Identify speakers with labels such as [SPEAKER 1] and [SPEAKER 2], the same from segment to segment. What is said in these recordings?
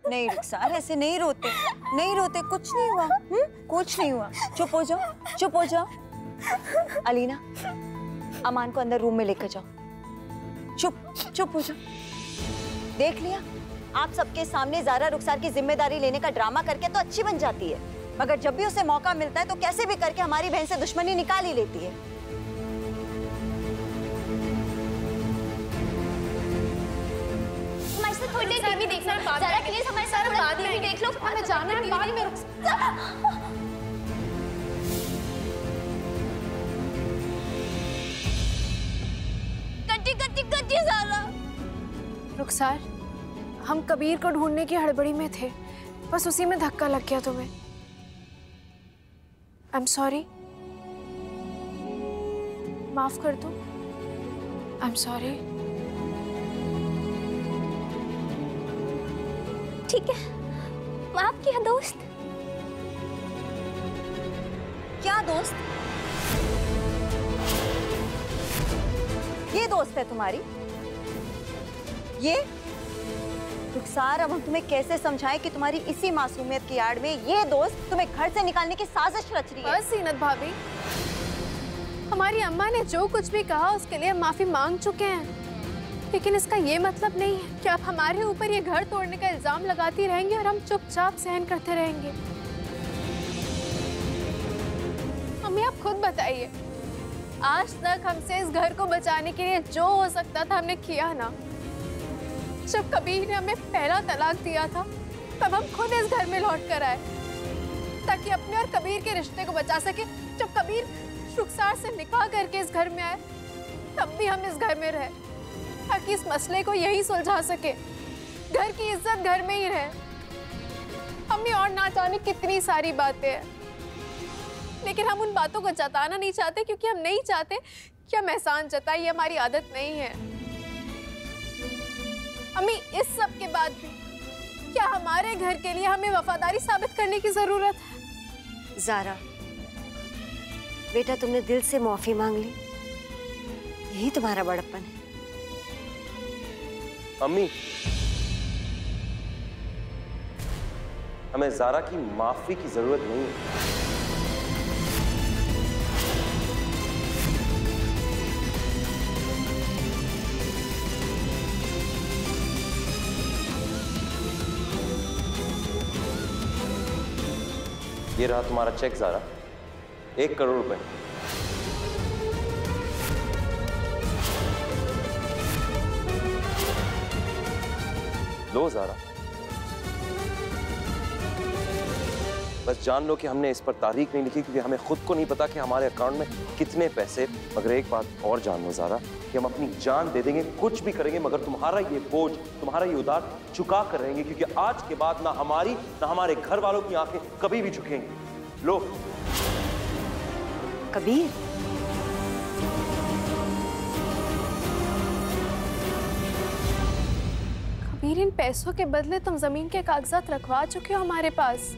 [SPEAKER 1] नहीं रुखसार, ऐसे नहीं रोते, नहीं रोते, कुछ नहीं हुआ। कुछ नहीं हुआ, चुप हो जाओ, चुप हो जाओ। अलीना, अमान को अंदर रूम में लेकर जाओ। चुप चुप हो जाओ। देख लिया, आप सबके सामने ज़ारा रुखसार की जिम्मेदारी लेने का ड्रामा करके तो अच्छी बन जाती है, मगर जब भी उसे मौका मिलता है तो कैसे भी करके हमारी बहन से दुश्मनी निकाल ही लेती है।
[SPEAKER 2] थोड़ी देर टीवी देखना, ज़ारा प्लीज हमारे साथ बाद में देख लो। हमें जाना है बाद में। कट्टी कट्टी कट्टी ज़ारा।
[SPEAKER 3] रुखसार, हम कबीर को ढूंढने की हड़बड़ी में थे, बस उसी में धक्का लग गया तुम्हें। आई एम सॉरी, माफ कर दो। I am sorry.
[SPEAKER 2] ठीक है, माफ किया दोस्त।
[SPEAKER 1] क्या दोस्त? ये दोस्त है तुम्हारी? ये रुखसार, अब हम तुम्हें कैसे समझाएं कि तुम्हारी इसी मासूमियत की आड़ में ये दोस्त तुम्हें घर से निकालने की साजिश रच रही है।
[SPEAKER 3] बस सीनत भाभी, हमारी अम्मा ने जो कुछ भी कहा उसके लिए माफी मांग चुके हैं, लेकिन इसका ये मतलब नहीं है कि आप हमारे ऊपर ये घर तोड़ने का इल्जाम लगाती रहेंगे और हम चुपचाप सहन करते रहेंगे। मम्मी, आप खुद बताइए, आज तक हमसे इस घर को बचाने के लिए जो हो सकता था हमने किया ना। जब कबीर ने हमें पहला तलाक दिया था तब हम खुद इस घर में लौट कर आए ताकि अपने और कबीर के रिश्ते को बचा सके। जब कबीर रुखसार से निकाह करके इस घर में आए तब भी हम इस घर में रहे ताकि इस मसले को यही सुलझा सके, घर की इज्जत घर में ही रहे। मम्मी, और ना जाने कितनी सारी बातें हैं, लेकिन हम उन बातों को जताना नहीं चाहते क्योंकि हम नहीं चाहते कि हम एहसान जताएं, ये हमारी आदत नहीं है। अम्मी, इस सब के बाद भी क्या हमारे घर के लिए हमें वफादारी साबित करने की जरूरत है?
[SPEAKER 4] ज़ारा बेटा, तुमने दिल से माफी मांग ली, यही तुम्हारा बड़प्पन है।
[SPEAKER 5] अम्मी, हमें ज़ारा की माफी की जरूरत नहीं है। ये रहा तुम्हारा चेक ज़ारा, 1 करोड़ रुपए। लो ज़ारा, बस जान लो कि हमने इस पर तारीख नहीं लिखी क्योंकि हमें खुद को नहीं पता कि हमारे अकाउंट में कितने पैसे। मगर एक बात और जान लो ज़ारा कि हम अपनी जान दे देंगे, कुछ भी करेंगे, मगर तुम्हारा ये बोझ, तुम्हारा ये उधार चुका कर रहेंगे, क्योंकि आज के बाद ना हमारी ना हमारे घर वालों की आंखें कभी भी झुकेंगी। लो।
[SPEAKER 4] कबीर,
[SPEAKER 3] कबीर, इन पैसों के बदले तुम जमीन के कागजात रखवा चुके हो हमारे पास,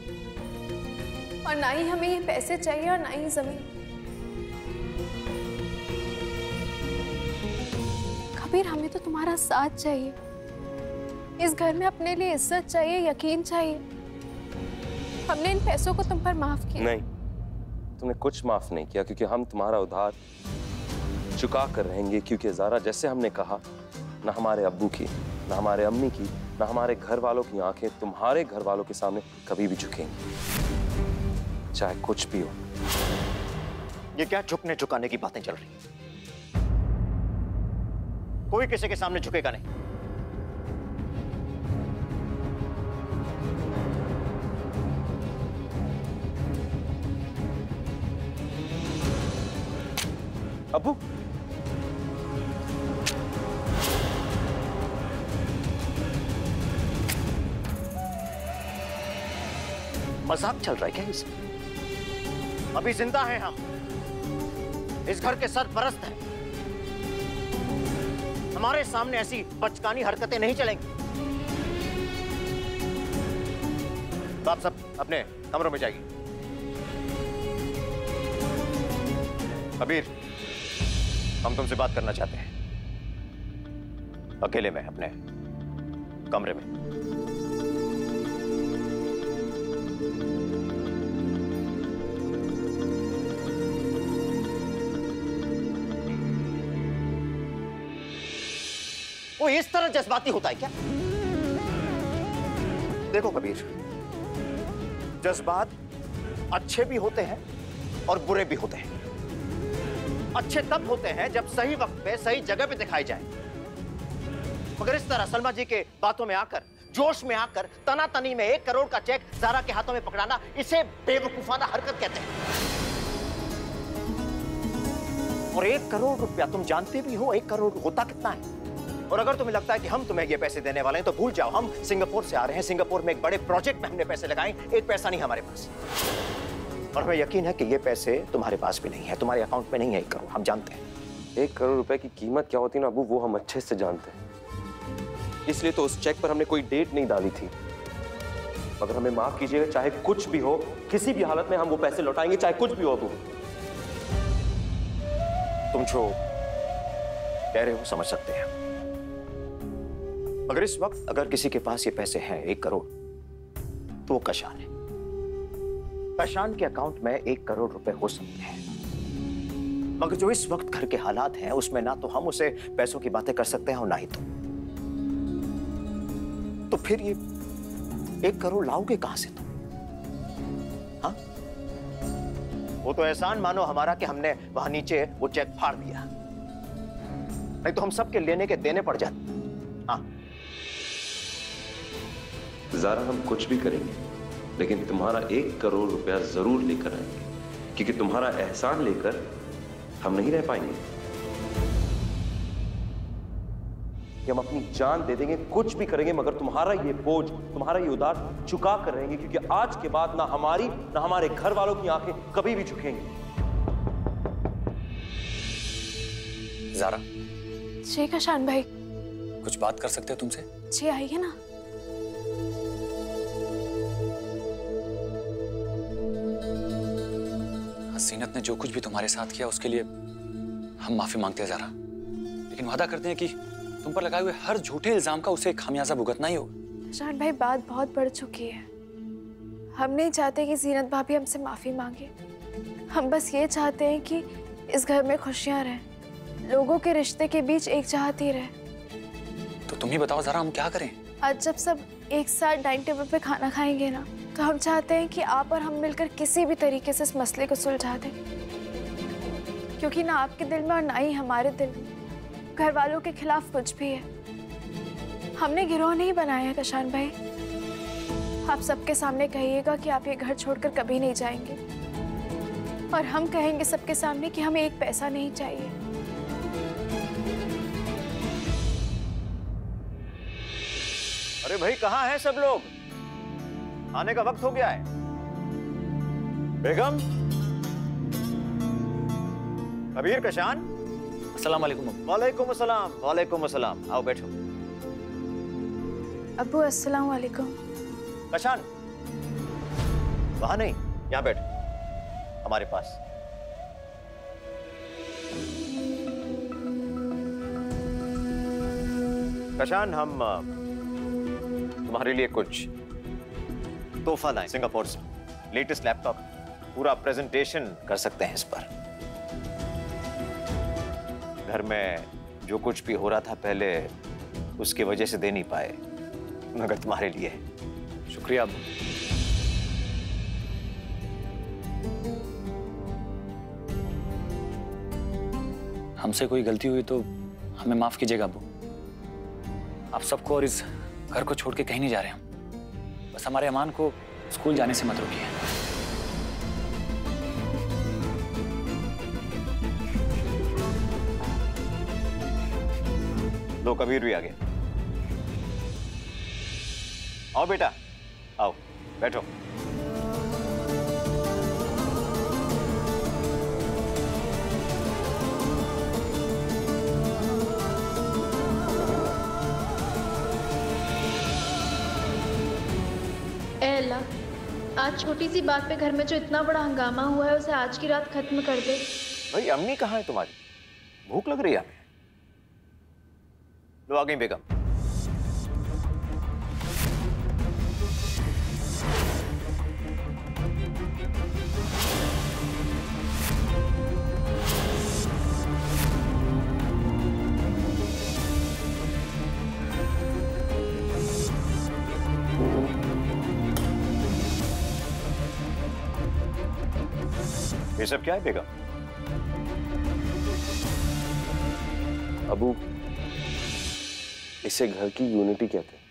[SPEAKER 3] और ना ही हमें ये पैसे चाहिए और ना ही जमीन। कबीर, हमें तो तुम्हारा साथ चाहिए, इस घर में अपने लिए इज्जत चाहिए, यकीन चाहिए। हमने इन पैसों को तुम पर माफ किया।
[SPEAKER 5] नहीं, तुमने कुछ माफ नहीं किया, क्योंकि हम तुम्हारा उधार चुका कर रहेंगे। क्योंकि ज़ारा, जैसे हमने कहा, ना हमारे अब्बू की, ना हमारे अम्मी की, ना हमारे घर वालों की आंखें तुम्हारे घर वालों के सामने कभी भी झुकेंगी, चाहे कुछ भी हो।
[SPEAKER 6] ये क्या झुकने झुकाने की बातें चल रही हैं? कोई किसी के सामने झुकेगा नहीं।
[SPEAKER 5] अब्बू,
[SPEAKER 6] मजाक चल रहा है क्या इसमें? अभी जिंदा हैं हम, इस घर के सरपरस्त हैं। हमारे सामने ऐसी बचकानी हरकतें नहीं चलेंगी। तो आप सब अपने कमरों में जाइए। कबीर, हम तुमसे बात करना चाहते हैं, अकेले में, अपने कमरे में। वो इस तरह जज्बाती होता है क्या? देखो कबीर, जज्बात अच्छे भी होते हैं और बुरे भी होते हैं। अच्छे तब होते हैं जब सही वक्त पे सही जगह पे दिखाई जाए, मगर इस तरह सलमा जी के बातों में आकर, जोश में आकर तनातनी में 1 करोड़ का चेक ज़ारा के हाथों में पकड़ाना, इसे बेवकूफाना हरकत कहते हैं। और 1 करोड़ रुपया तुम जानते भी हो 1 करोड़ होता कितना है? और अगर तुम्हें लगता है कि हम तुम्हें ये पैसे देने वाले हैं तो भूल जाओ, हम सिंगापुर से आ रहे हैं। सिंगापुर में एक बड़े प्रोजेक्ट में हमने पैसे लगाए, 1 पैसा नहीं हमारे पास। और हमें यकीन है कि ये पैसे तुम्हारे पास भी नहीं है, तुम्हारे अकाउंट में नहीं है 1 करोड़, हम जानते हैं।
[SPEAKER 5] 1 करोड़ रुपए की कीमत क्या होती है ना अबू, वो हम अच्छे से जानते हैं। इसलिए तो उस चेक पर हमने कोई डेट नहीं डाली थी। अगर हमें माफ कीजिएगा, चाहे कुछ भी हो, किसी भी हालत में हम वो पैसे लौटाएंगे, चाहे कुछ भी हो।
[SPEAKER 6] तुम जो कह रहे हो समझ सकते हैं, मगर इस वक्त अगर किसी के पास ये पैसे हैं 1 करोड़, तो वो कशान है। कशान के अकाउंट में 1 करोड़ रुपए हो सकते हैं, मगर जो इस वक्त घर के हालात हैं उसमें ना तो हम उसे पैसों की बातें कर सकते हैं और ना ही तुम। तो फिर ये 1 करोड़ लाओगे कहां से तुम? हाँ, वो तो एहसान मानो हमारा कि हमने वहां नीचे वो चेक फाड़ दिया, नहीं तो हम सबके लेने के देने पड़ जाते। हाँ,
[SPEAKER 5] ज़ारा हम कुछ भी करेंगे, लेकिन तुम्हारा 1 करोड़ रुपया जरूर लेकर आएंगे, क्योंकि तुम्हारा एहसान लेकर हम नहीं रह पाएंगे। कि हम अपनी जान दे देंगे, कुछ भी करेंगे, मगर तुम्हारा ये बोझ, तुम्हारा ये उधार चुका कर रहेंगे, क्योंकि आज के बाद ना हमारी ना हमारे घर वालों की आंखें कभी भी झुकेंगी।
[SPEAKER 7] ज़ारा,
[SPEAKER 3] जी कशान भाई,
[SPEAKER 7] कुछ बात कर सकते हो तुमसे?
[SPEAKER 3] जी आइए ना।
[SPEAKER 7] हसीनत ने जो कुछ भी तुम्हारे साथ किया उसके लिए हम माफी मांगते हैं ज़ारा, लेकिन वादा करते हैं कि तुम पर लगाए हुए हर झूठे इल्जाम का उसे खामियाजा भुगतना ही होगा।
[SPEAKER 3] कशान भाई, बात बहुत बढ़ चुकी है। हम नहीं चाहते कि जीनत भाभी हमसे माफी मांगे। हम बस ये चाहते हैं कि इस घर में खुशियां रहें, लोगों के रिश्ते के बीच एक चाहत ही रहे।
[SPEAKER 7] तो तुम ही बताओ ज़ारा, हम क्या करें?
[SPEAKER 3] आज जब सब एक साथ डाइनिंग टेबल पे खाना खाएंगे ना, तो हम चाहते हैं कि आप और हम मिलकर किसी भी तरीके से इस मसले को सुलझा दें, क्योंकि ना आपके दिल में और ना ही हमारे दिल में घर वालों के खिलाफ कुछ भी है। हमने गिरोह नहीं बनाया है कशान भाई। आप सबके सामने कहिएगा कि आप ये घर छोड़कर कभी नहीं जाएंगे, और हम कहेंगे सबके सामने कि हमें 1 पैसा नहीं चाहिए।
[SPEAKER 6] अरे भाई, कहाँ हैं सब लोग? आने का वक्त हो गया है। बेगम, कबीर, कशान।
[SPEAKER 7] अस्सलाम वालेकुम।
[SPEAKER 6] वालेकुम अस्सलाम। वालेकुम अस्सलाम। आओ बैठो।
[SPEAKER 3] अब्बू अस्सलाम वालेकुम।
[SPEAKER 6] कशान, वहां नहीं, यहाँ बैठ, हमारे पास। कशान, हम तुम्हारे लिए कुछ तोहफा लाए सिंगापुर से। लेटेस्ट लैपटॉप, पूरा प्रेजेंटेशन कर सकते हैं इस पर। घर में जो कुछ भी हो रहा था पहले, उसकी वजह से दे नहीं पाए, मगर तुम्हारे लिए।
[SPEAKER 7] शुक्रिया। हमसे कोई गलती हुई तो हमें माफ कीजिएगा अब्बू। आप सबको और इस घर को छोड़ के कहीं नहीं जा रहे हम। बस हमारे अमान को स्कूल जाने से मत रोकिए।
[SPEAKER 6] लो, कबीर भी आ गया। आओ बेटा, आओ बैठो।
[SPEAKER 2] ए अल्लाह, आज छोटी सी बात पे घर में जो इतना बड़ा हंगामा हुआ है उसे आज की रात खत्म कर दे।
[SPEAKER 6] भाई, अम्मी कहाँ है तुम्हारी? भूख लग रही है हमें। लो, आ गई बेगम। ये सब क्या है बेगम?
[SPEAKER 5] अबू, इसे घर की यूनिटी कहते हैं।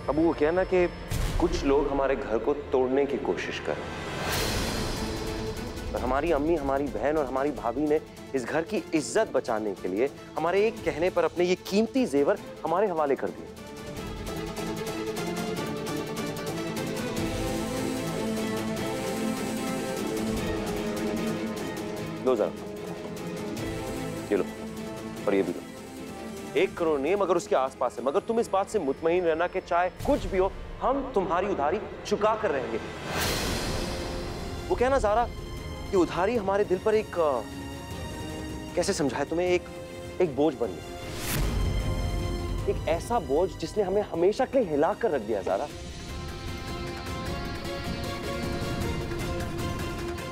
[SPEAKER 5] अबू, वो कहना कि कुछ लोग हमारे घर को तोड़ने की कोशिश कर रहे हैं, और हमारी अम्मी, हमारी बहन और हमारी भाभी ने इस घर की इज्जत बचाने के लिए हमारे एक कहने पर अपने ये कीमती जेवर हमारे हवाले कर दिए। लो जरा, ये लो, और ये भी लो। 1 करोड़ नहीं है, मगर उसके आसपास है। मगर तुम इस बात से मुतमईन रहना कि चाहे कुछ भी हो, हम तुम्हारी उधारी चुका कर रहेंगे। वो कहना ज़ारा कि उधारी हमारे दिल पर एक कैसे समझाए तुम्हें, एक बोझ बन गई, एक ऐसा बोझ जिसने हमें हमेशा के लिए हिला कर रख दिया। ज़ारा,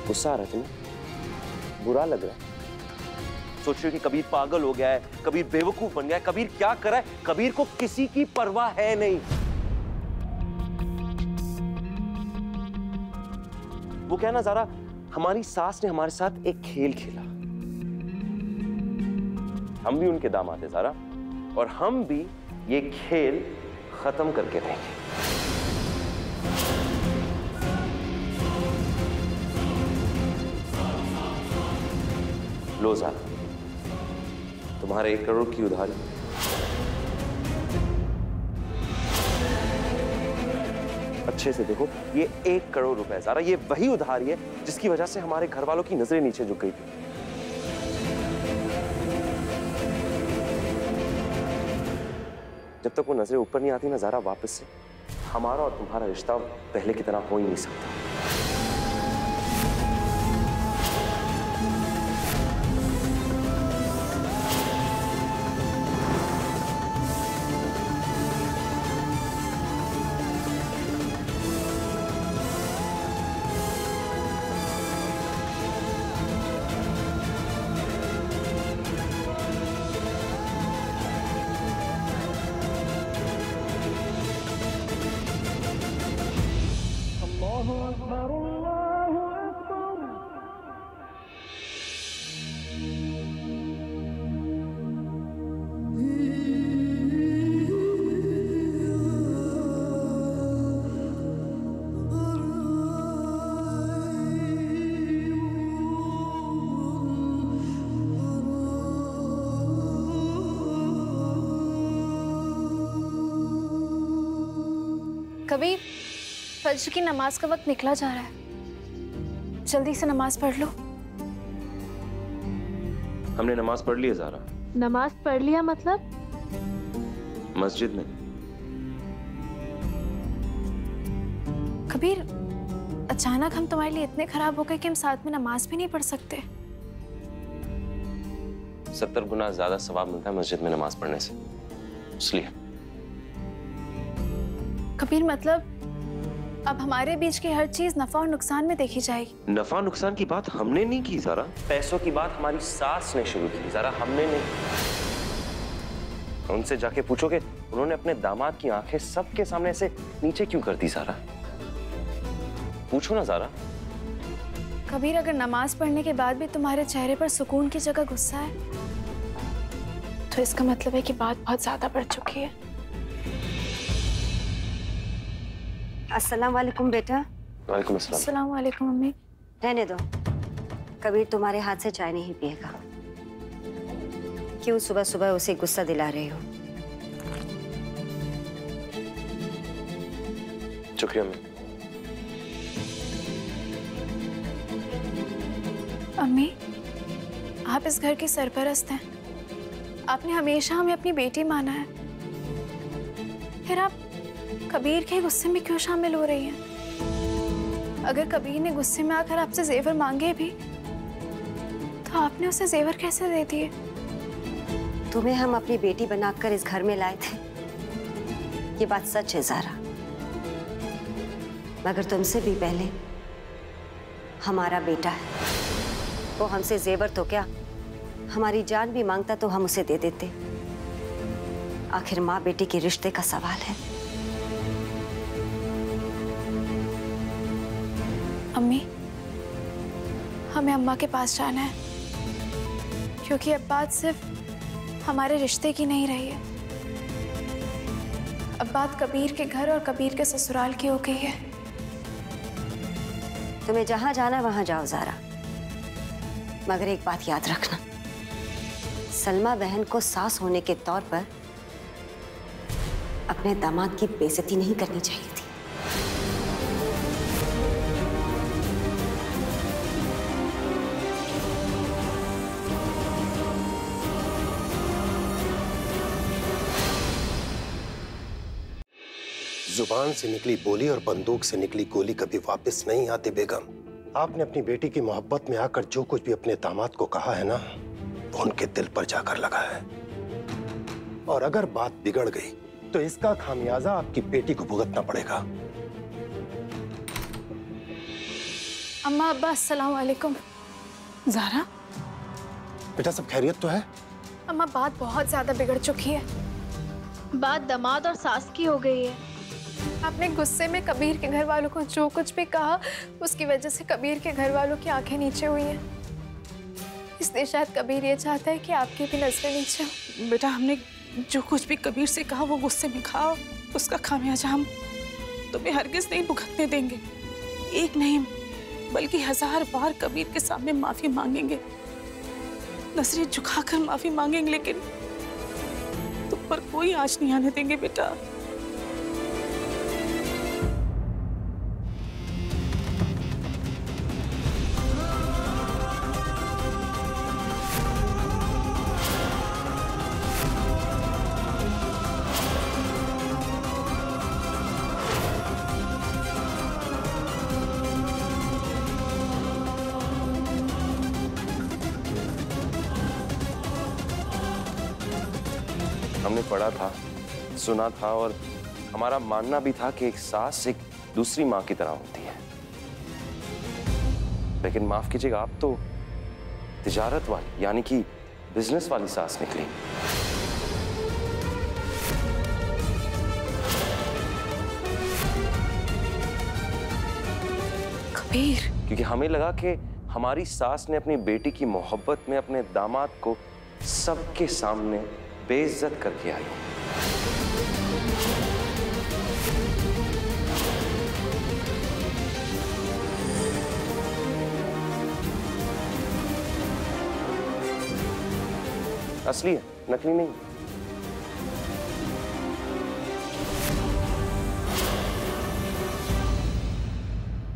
[SPEAKER 5] गुस्सा आ रहा है तुम्हें? बुरा लग रहा है? सोच रहे हो कि कबीर पागल हो गया है, कबीर बेवकूफ बन गया है, कबीर क्या कर रहा है? कबीर को किसी की परवाह है नहीं। वो कहना ज़ारा, हमारी सास ने हमारे साथ एक खेल खेला। हम भी उनके दामाद हैं ज़ारा, और हम भी ये खेल खत्म करके रहेंगे। लो ज़ारा, तुम्हारे 1 करोड़ की उधारी। अच्छे से देखो, ये 1 करोड़ रुपए ज़ारा, ये वही उधारी है जिसकी वजह से हमारे घर वालों की नजरें नीचे झुक गई थी। जब तक वो नजरें ऊपर नहीं आती ना ज़ारा, वापस से हमारा और तुम्हारा रिश्ता पहले की तरह हो ही नहीं सकता।
[SPEAKER 3] कबीर, फज्र की नमाज का वक्त निकला जा रहा है, जल्दी से नमाज पढ़ लो।
[SPEAKER 5] हमने नमाज पढ़ ली है ज़ारा।
[SPEAKER 2] नमाज पढ़ लिया मतलब?
[SPEAKER 5] मस्जिद में।
[SPEAKER 3] कबीर, अचानक हम तुम्हारे लिए इतने खराब हो गए कि हम साथ में नमाज भी नहीं पढ़ सकते।
[SPEAKER 5] 70 गुना ज्यादा सवाब मिलता है मस्जिद में नमाज पढ़ने से, इसलिए।
[SPEAKER 3] कबीर, मतलब अब हमारे बीच की हर चीज नफा और नुकसान में देखी जाएगी।
[SPEAKER 5] नफा नुकसान की बात हमने नहीं की ज़ारा, पैसों की बात हमारी सास ने शुरू की ज़ारा, हमने नहीं। उनसे जाके पूछोगे, उन्होंने अपने दामाद की आंखें सबके सामने ऐसे नीचे क्यों कर दी ज़ारा? पूछो ना ज़ारा।
[SPEAKER 3] कबीर, अगर नमाज पढ़ने के बाद भी तुम्हारे चेहरे पर सुकून की जगह गुस्सा है, तो इसका मतलब है कि बात बहुत ज्यादा बढ़ चुकी है।
[SPEAKER 4] अस्सलाम वालेकुम बेटा।
[SPEAKER 5] वालेकुम अस्सलाम।
[SPEAKER 3] अस्सलाम वालेकुम मम्मी।
[SPEAKER 4] रहने दो, कबीर तुम्हारे हाथ से चाय नहीं पिएगा। क्यों सुबह सुबह उसे गुस्सा दिला रहे हो?
[SPEAKER 5] शुक्रिया अम्मी।
[SPEAKER 3] अम्मी, आप इस घर की सरपरस्त हैं। आपने हमेशा हमें अपनी बेटी माना है, फिर आप कबीर के गुस्से में क्यों शामिल हो रही हैं? अगर कबीर ने गुस्से में आकर आपसे जेवर मांगे भी, तो आपने उसे जेवर कैसे दे दिए?
[SPEAKER 4] तुम्हें हम अपनी बेटी बनाकर इस घर में लाए थे, ये बात सच है ज़ारा। मगर तुमसे भी पहले हमारा बेटा है। वो हमसे जेवर तो क्या, हमारी जान भी मांगता तो हम उसे दे देते। आखिर माँ बेटी के रिश्ते का सवाल है।
[SPEAKER 3] अम्मी, हमें अम्मा के पास जाना है, क्योंकि अब बात सिर्फ हमारे रिश्ते की नहीं रही है। अब बात कबीर के घर और कबीर के ससुराल की हो गई है।
[SPEAKER 4] तुम्हें जहां जाना वहां जाओ ज़ारा, मगर एक बात याद रखना, सलमा बहन को सास होने के तौर पर अपने दामाद की बेइज्जती नहीं करनी चाहिए थी।
[SPEAKER 8] जुबान से निकली बोली और बंदूक से निकली गोली कभी वापस नहीं आती बेगम। आपने अपनी बेटी की मोहब्बत में आकर जो कुछ भी अपने दामाद को कहा है ना, वो उनके दिल पर जाकर लगा है। और अगर बात बिगड़ गई तो इसका खामियाजा आपकी बेटी को भुगतना पड़ेगा।
[SPEAKER 3] अम्मा, अब्बा, अस्सलाम वालेकुम।
[SPEAKER 9] ज़ारा,
[SPEAKER 8] बेटा सब खैरियत तो है?
[SPEAKER 3] अम्मा, बात बहुत ज्यादा बिगड़ चुकी है।
[SPEAKER 2] बात दामाद और सास की हो गई है।
[SPEAKER 3] आपने गुस्से में कबीर के घर वालों को जो कुछ भी कहा, उसकी वजह से कबीर के घर वालों की आंखें नीचे हुई हैं। इसलिए शायद कबीर ये चाहता है कि आपकी भी नजरें नीचे हो।
[SPEAKER 9] बेटा, हमने जो कुछ भी कबीर से कहा वो गुस्से में कहा, उसका खामियाजा हम तुम्हें हरगिज नहीं भुगतने देंगे। एक नहीं बल्कि 1000 बार कबीर के सामने माफी मांगेंगे, नजरें झुकाकर माफी मांगेंगे, लेकिन तुम पर कोई आँच नहीं आने देंगे बेटा।
[SPEAKER 5] हमने पढ़ा था, सुना था और हमारा मानना भी था कि एक सास एक दूसरी माँ की तरह होती है। लेकिन माफ कीजिएगा, आप तो तिजारत वाली यानी कि बिजनेस वाली सास निकली।
[SPEAKER 9] कबीर,
[SPEAKER 5] क्योंकि हमें लगा कि हमारी सास ने अपनी बेटी की मोहब्बत में अपने दामाद को सबके सामने बेइज्जत करके आई। असली है, नकली नहीं।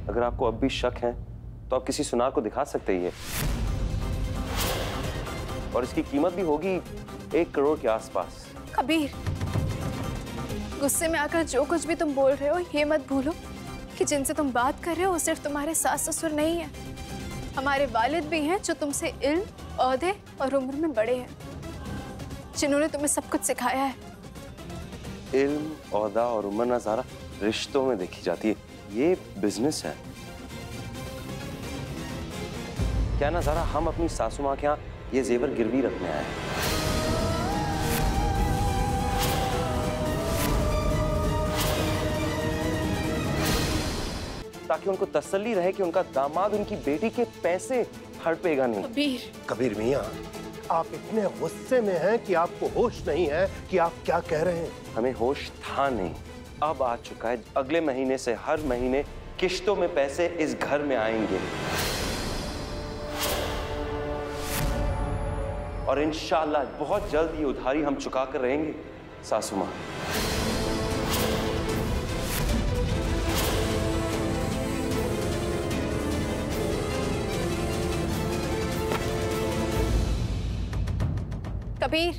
[SPEAKER 5] अगर आपको अब भी शक है तो आप किसी सुनार को दिखा सकते हैं, और इसकी कीमत भी होगी 1 करोड़ के आसपास।
[SPEAKER 3] कबीर, गुस्से में आकर जो कुछ भी तुम बोल रहे हो, ये मत भूलो कि जिनसे तुम बात कर रहे हो वो सिर्फ तुम्हारे सास ससुर नहीं है, हमारे वालिद भी हैं जो तुमसे इल्म, औहदे और उम्र में बड़े हैं, जिन्होंने तुम्हें सब कुछ सिखाया है।
[SPEAKER 5] इल्म, औहदा और उम्र ना ज़ारा रिश्तों में देखी जाती है, ये बिजनेस है। क्या ना ज़ारा, हम अपनी सासू माँ के यहाँ ये जेवर गिरवी रखने आए हैं। ताकि उनको तसल्ली रहे कि उनका दामाद उनकी बेटी के पैसे हड़पेगा नहीं।
[SPEAKER 3] कबीर,
[SPEAKER 8] कबीर मियाँ, आप इतने गुस्से में हैं कि आपको होश नहीं है कि आप क्या कह रहे हैं।
[SPEAKER 5] हमें होश था नहीं, अब आ चुका है। अगले महीने से हर महीने किश्तों में पैसे इस घर में आएंगे, और इंशाअल्लाह बहुत जल्द ये उधारी हम चुका कर रहेंगे। सासू माँ,
[SPEAKER 3] कबीर,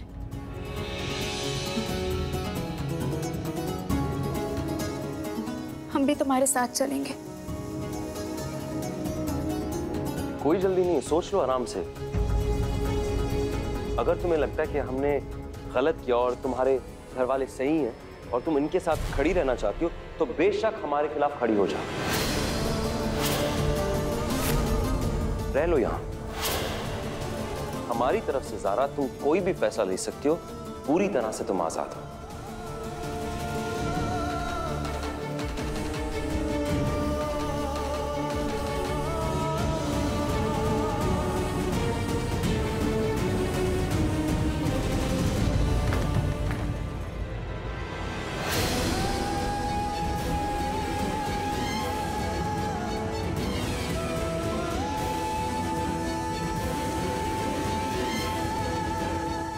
[SPEAKER 3] हम भी तुम्हारे साथ चलेंगे।
[SPEAKER 5] कोई जल्दी नहीं है, सोच लो आराम से। अगर तुम्हें लगता है कि हमने गलत किया और तुम्हारे घर वाले सही हैं और तुम इनके साथ खड़ी रहना चाहती हो, तो बेशक हमारे खिलाफ खड़ी हो जाओ। रह लो यहां। हमारी तरफ से ज़ारा तुम कोई भी फैसला ले सकती हो, पूरी तरह से तुम आजाद हो।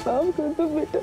[SPEAKER 10] माफ कर दो बेटा।